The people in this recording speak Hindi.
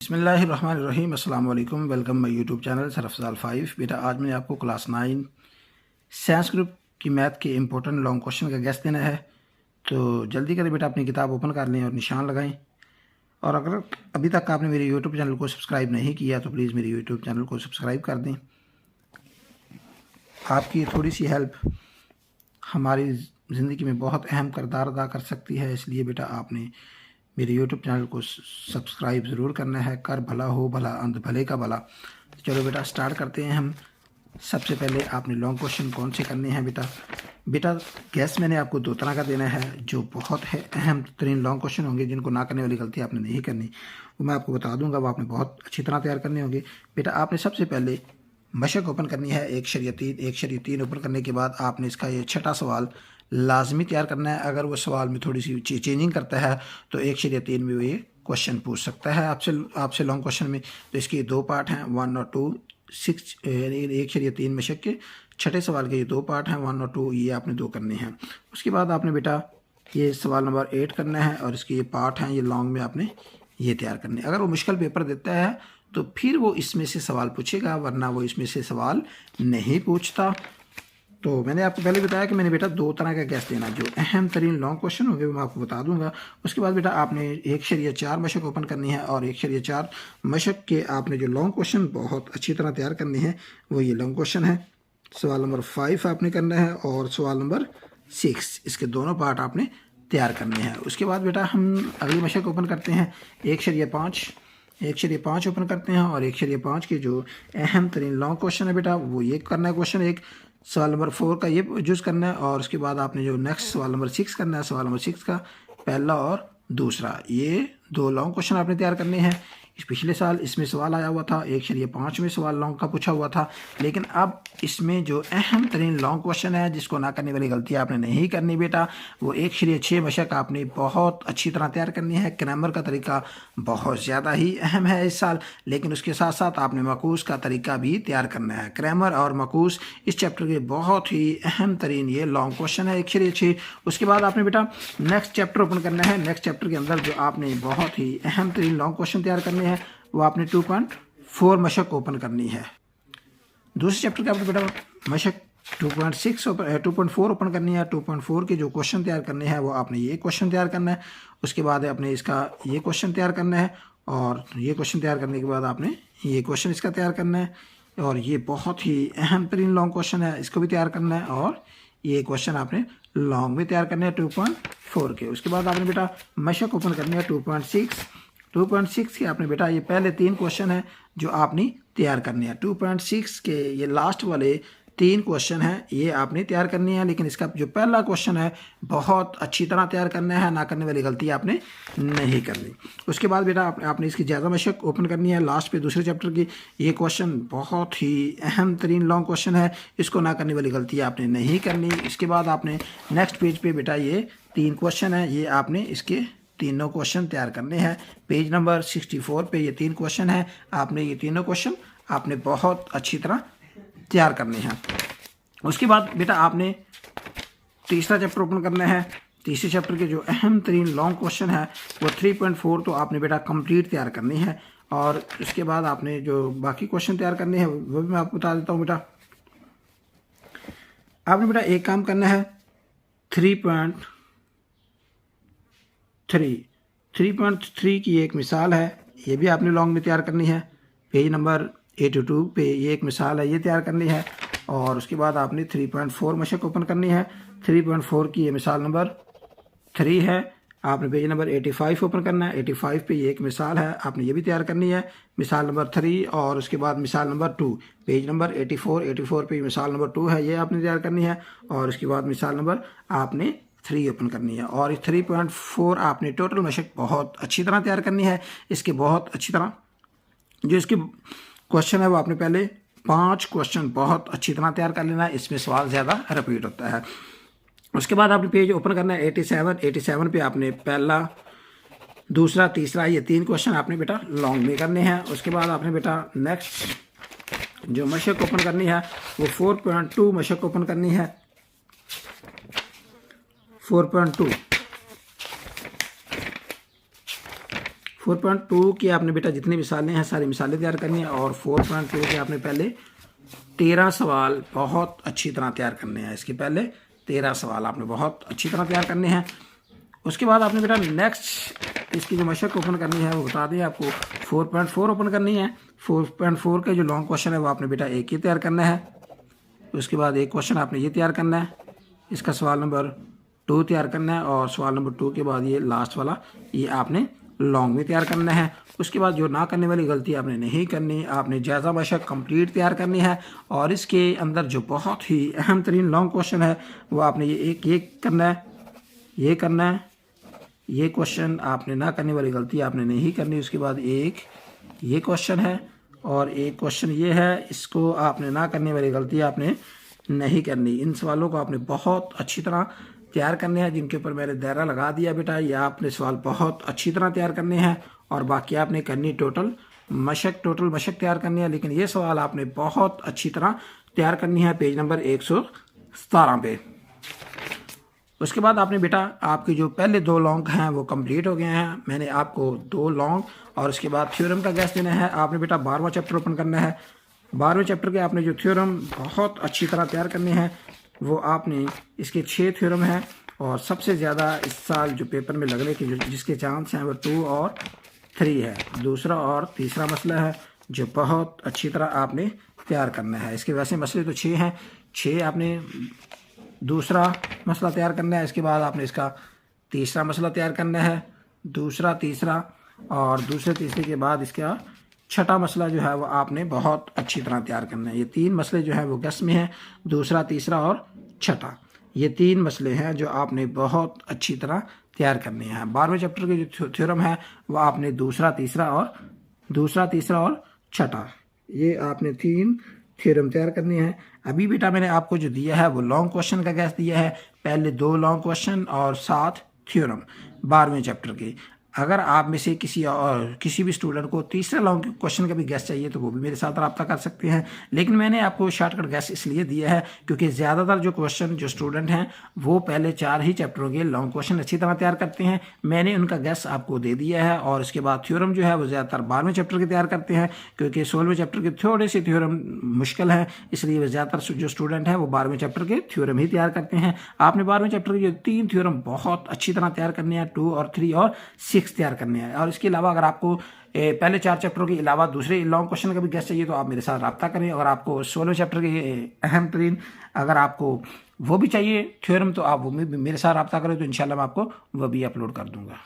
बिस्मिल्लाहिर्रहमानिर्रहीम अस्सलाम वालेकुम। वेलकम माय यूट्यूब चैनल सरफजाल 5। बेटा आज मैंने आपको क्लास 9 साइंस ग्रुप की मैथ के इंपॉर्टेंट लॉन्ग क्वेश्चन का गेस देना है। तो जल्दी करें बेटा, अपनी किताब ओपन कर लें और निशान लगाएं। और अगर अभी तक आपने मेरे यूट्यूब चैनल को सब्सक्राइब नहीं किया तो प्लीज़ मेरे यूट्यूब चैनल को सब्सक्राइब कर दें। आपकी थोड़ी सी हेल्प हमारी ज़िंदगी में बहुत अहम किरदार अदा कर सकती है, इसलिए बेटा आपने मेरे यूट्यूब चैनल को सब्सक्राइब ज़रूर करना है। कर भला हो भला, अंत भले का भला। तो चलो बेटा स्टार्ट करते हैं हम। सबसे पहले आपने लॉन्ग क्वेश्चन कौन से करने हैं बेटा गैस मैंने आपको दो तरह का देना है, जो बहुत है अहम तरीन लॉन्ग क्वेश्चन होंगे, जिनको ना करने वाली गलती आपने नहीं करनी, वो मैं आपको बता दूंगा। वो आपने बहुत अच्छी तरह तैयार करने होंगे। बेटा आपने सबसे पहले मशक ओपन करनी है, 1/3 ओपन करने के बाद आपने इसका ये छठा सवाल लाजमी तैयार करना है। अगर वो सवाल में थोड़ी सी चेंजिंग करता है तो 1/3 में वो ये क्वेश्चन पूछ सकता है आपसे लॉन्ग क्वेश्चन में। तो इसके दो पार्ट हैं, 1 और 2। 1/3 मशक के छठे सवाल के ये दो पार्ट हैं, 1 और 2, ये आपने दो करने हैं। उसके बाद आपने बेटा ये सवाल नंबर 8 करना है और इसके ये पार्ट हैं, ये लॉन्ग में आपने ये तैयार करने। अगर वो मुश्किल पेपर देता है तो फिर वो इसमें से सवाल पूछेगा, वरना वो इसमें से सवाल नहीं पूछता। तो मैंने आपको पहले बताया कि मैंने बेटा दो तरह का गैस देना, जो अहम तरीन लॉन्ग क्वेश्चन होंगे वो मैं आपको बता दूंगा। उसके बाद बेटा आपने 1/4 मशक ओपन करनी है और 1/4 मशक के आपने जो लॉन्ग क्वेश्चन बहुत अच्छी तरह तैयार करने हैं, वो ये लॉन्ग क्वेश्चन है। सवाल नंबर 5 आपने करना है और सवाल नंबर 6, इसके दोनों पार्ट आपने तैयार करने हैं। उसके बाद बेटा हम अगली मशक ओपन करते हैं, 1/5 ओपन करते हैं और 1/5 के जो अहम तरीन लॉन्ग क्वेश्चन है बेटा वो ये करना है क्वेश्चन एक। सवाल नंबर 4 का ये यूज़ करना है और उसके बाद आपने जो नेक्स्ट सवाल नंबर 6 करना है, सवाल नंबर 6 का पहला और दूसरा, ये दो लॉन्ग क्वेश्चन आपने तैयार करने हैं। इस पिछले साल इसमें सवाल आया हुआ था, 1/5 में सवाल लॉन्ग का पूछा हुआ था, लेकिन अब इसमें जो अहम तरीन लॉन्ग क्वेश्चन है, जिसको ना करने वाली गलती आपने नहीं करनी बेटा, वो 1/6 मशक आपने बहुत अच्छी तरह तैयार करनी है। ग्रामर का तरीका बहुत ज़्यादा ही अहम है इस साल, लेकिन उसके साथ साथ आपने मकूस का तरीका भी तैयार करना है। ग्रामर और मकूस इस चैप्टर के बहुत ही अहम तरीन ये लॉन्ग क्वेश्चन है, 1/6। उसके बाद आपने बेटा नेक्स्ट चैप्टर ओपन करना है। नेक्स्ट चैप्टर के अंदर जो आपने बहुत ही अहम तरीन लॉन्ग क्वेश्चन तैयार करने हैं, वो आपने 2.4 मशक ओपन करनी है। दूसरे चैप्टर के आपने बेटा मशक 2.4 ओपन करनी है। 2.4 के जो क्वेश्चन तैयार करने हैं वो आपने ये क्वेश्चन तैयार करना है। उसके बाद आपने इसका ये क्वेश्चन तैयार करना है और ये क्वेश्चन तैयार करने के बाद आपने ये क्वेश्चन इसका तैयार करना है। और ये बहुत ही अहम तरीन लॉन्ग क्वेश्चन है, इसको भी तैयार करना है और ये क्वेश्चन आपने लॉन्ग में तैयार करने हैं 2.4 के। उसके बाद आपने बेटा मशक ओपन करनी है 2.6 के आपने बेटा ये पहले 3 क्वेश्चन है जो आपने तैयार करने हैं। 2.6 के ये लास्ट वाले 3 क्वेश्चन हैं, ये आपने तैयार करनी है, लेकिन इसका जो पहला क्वेश्चन है बहुत अच्छी तरह तैयार करना है, ना करने वाली गलती आपने नहीं करनी। उसके बाद बेटा आपने इसकी ज़्यादा मशक ओपन करनी है लास्ट पे दूसरे चैप्टर की। ये क्वेश्चन बहुत ही अहम तरीन लॉन्ग क्वेश्चन है, इसको ना करने वाली गलती आपने नहीं करनी। इसके बाद आपने नेक्स्ट पेज पे बेटा ये 3 क्वेश्चन है, ये आपने इसके तीनों क्वेश्चन तैयार करने हैं। पेज नंबर 64 पे ये 3 क्वेश्चन है, आपने ये तीनों क्वेश्चन आपने बहुत अच्छी तरह तैयार करने हैं। उसके बाद बेटा आपने तीसरा चैप्टर ओपन करना है। तीसरे चैप्टर के जो अहम तरीन लॉन्ग क्वेश्चन है वो 3.4 तो आपने बेटा कंप्लीट तैयार करनी है। और उसके बाद आपने जो बाकी क्वेश्चन तैयार करने हैं वो भी मैं आपको बता देता हूँ बेटा। आपने बेटा एक काम करना है, 3.3 की एक मिसाल है, ये भी आपने लॉन्ग में तैयार करनी है। पेज नंबर 82 पे ये एक मिसाल है, ये तैयार करनी है। और उसके बाद आपने 3.4 मशक ओपन करनी है। 3.4 की ये मिसाल नंबर 3 है, आपने पेज नंबर 85 ओपन करना है। 85 पे ये एक मिसाल है, आपने ये भी तैयार करनी है, मिसाल नंबर 3। और उसके बाद मिसाल नंबर 2 पेज नंबर 84 पे मिसाल नंबर 2 है, ये आपने तैयार करनी है। और उसके बाद मिसाल नंबर आपने 3 ओपन करनी है। और 3.4 आपने टोटल मशक बहुत अच्छी तरह तैयार करनी है। इसके बहुत अच्छी तरह जो इसके क्वेश्चन है वो आपने पहले 5 क्वेश्चन बहुत अच्छी तरह तैयार कर लेना है, इसमें सवाल ज़्यादा रिपीट होता है। उसके बाद आपने पेज ओपन करना है 87 पे आपने पहला, दूसरा, तीसरा, ये 3 क्वेश्चन आपने बेटा लॉन्ग में करने हैं। उसके बाद आपने बेटा नेक्स्ट जो मशक ओपन करनी है वो 4.2 मशक ओपन करनी है। 4.2 4.2 की आपने बेटा जितनी मिसालें हैं सारी मिसालें तैयार करनी है, और 4.2 के आपने पहले 13 सवाल बहुत अच्छी तरह तैयार करने हैं। इसके पहले 13 सवाल आपने बहुत अच्छी तरह तैयार करने हैं। उसके बाद आपने बेटा नेक्स्ट इसकी जो मशक ओपन करनी है वो बता दें आपको। 4.4 ओपन करनी है। 4.4 के जो लॉन्ग क्वेश्चन है वो आपने बेटा एक ही तैयार करना है। उसके बाद एक क्वेश्चन आपने ये तैयार करना है, इसका सवाल नंबर 2 तैयार करना है, और सवाल नंबर 2 के बाद ये लास्ट वाला ये आपने लॉन्ग में तैयार करना है। उसके बाद जो ना करने वाली गलती आपने नहीं करनी, आपने जायज़ा मशक कंप्लीट तैयार करनी है। और इसके अंदर जो बहुत ही अहम तरीन लॉन्ग क्वेश्चन है वो आपने ये करना है, ये करना है। ये क्वेश्चन आपने ना करने वाली गलती आपने नहीं करनी। उसके बाद एक ये क्वेश्चन है और एक क्वेश्चन ये है, इसको आपने ना करने वाली गलती आपने नहीं करनी। इन सवालों को आपने बहुत अच्छी तरह तैयार करने हैं, जिनके ऊपर मैंने दायरा लगा दिया बेटा। ये आपने सवाल बहुत अच्छी तरह तैयार करने हैं, और बाकी आपने करनी टोटल मशक तैयार करनी है। लेकिन ये सवाल आपने बहुत अच्छी तरह तैयार करनी है पेज नंबर 117 पे। उसके बाद आपने बेटा आपके जो पहले 2 लॉन्ग हैं वो कंप्लीट हो गए हैं। मैंने आपको 2 लॉन्ग और उसके बाद थ्योरम का गैस देना है। आपने बेटा 12वां चैप्टर ओपन करना है। 12वें चैप्टर के आपने जो थ्योरम बहुत अच्छी तरह तैयार करने हैं वो आपने इसके 6 थ्योरम हैं, और सबसे ज़्यादा इस साल जो पेपर में लगने के जिसके चांस हैं वो 2 और 3 है। दूसरा और तीसरा मसला है जो बहुत अच्छी तरह आपने तैयार करना है। इसके वैसे मसले तो 6 हैं, 6 आपने दूसरा मसला तैयार करना है। इसके बाद आपने इसका तीसरा मसला तैयार करना है, दूसरा तीसरा, और दूसरे तीसरे के बाद इसका छठा मसला जो है वो आपने बहुत अच्छी तरह तैयार करना है। ये 3 मसले जो है वो गैस में हैं, दूसरा तीसरा और छठा। ये 3 मसले हैं जो आपने बहुत अच्छी तरह तैयार करने हैं। 12वें चैप्टर के जो थ्योरम है वो आपने दूसरा तीसरा और छठा, ये आपने 3 थ्योरम तैयार करनी है। अभी बेटा मैंने आपको जो दिया है वो लॉन्ग क्वेश्चन का गैस दिया है, पहले 2 लॉन्ग क्वेश्चन और 7 थ्योरम 12वें चैप्टर के। अगर आप में से किसी भी स्टूडेंट को तीसरा लॉन्ग क्वेश्चन का भी गैस चाहिए तो वो भी मेरे साथ रब्ता कर सकते हैं। लेकिन मैंने आपको शॉर्टकट गैस इसलिए दिया है क्योंकि ज़्यादातर जो क्वेश्चन जो स्टूडेंट हैं वो पहले 4 ही चैप्टरों के लॉन्ग क्वेश्चन अच्छी तरह तैयार करते हैं। मैंने उनका गैस आपको दे दिया है, और इसके बाद थ्योरम जो है वो ज़्यादातर 12वें चैप्टर के तैयार करते हैं, क्योंकि 16वें चैप्टर के थोड़े से थ्योरम मुश्किल है, इसलिए वो ज़्यादातर जो स्टूडेंट हैं वो 12वें चैप्टर के थ्योरम ही तैयार करते हैं। आपने 12वें चैप्टर के जो 3 थ्योरम बहुत अच्छी तरह तैयार करने हैं, 2 और 3 और 6 तैयार करने हैं। और इसके अलावा अगर आपको पहले 4 चैप्टरों के अलावा दूसरे लॉन्ग क्वेश्चन का भी गैस चाहिए तो आप मेरे साथ रब्ता करें। अगर आपको 16वें चैप्टर के अहम तरीन अगर आपको वो भी चाहिए थ्योरम तो आप वो भी मेरे साथ रब्ता करें, तो इंशाल्लाह मैं आपको वो भी अपलोड कर दूंगा।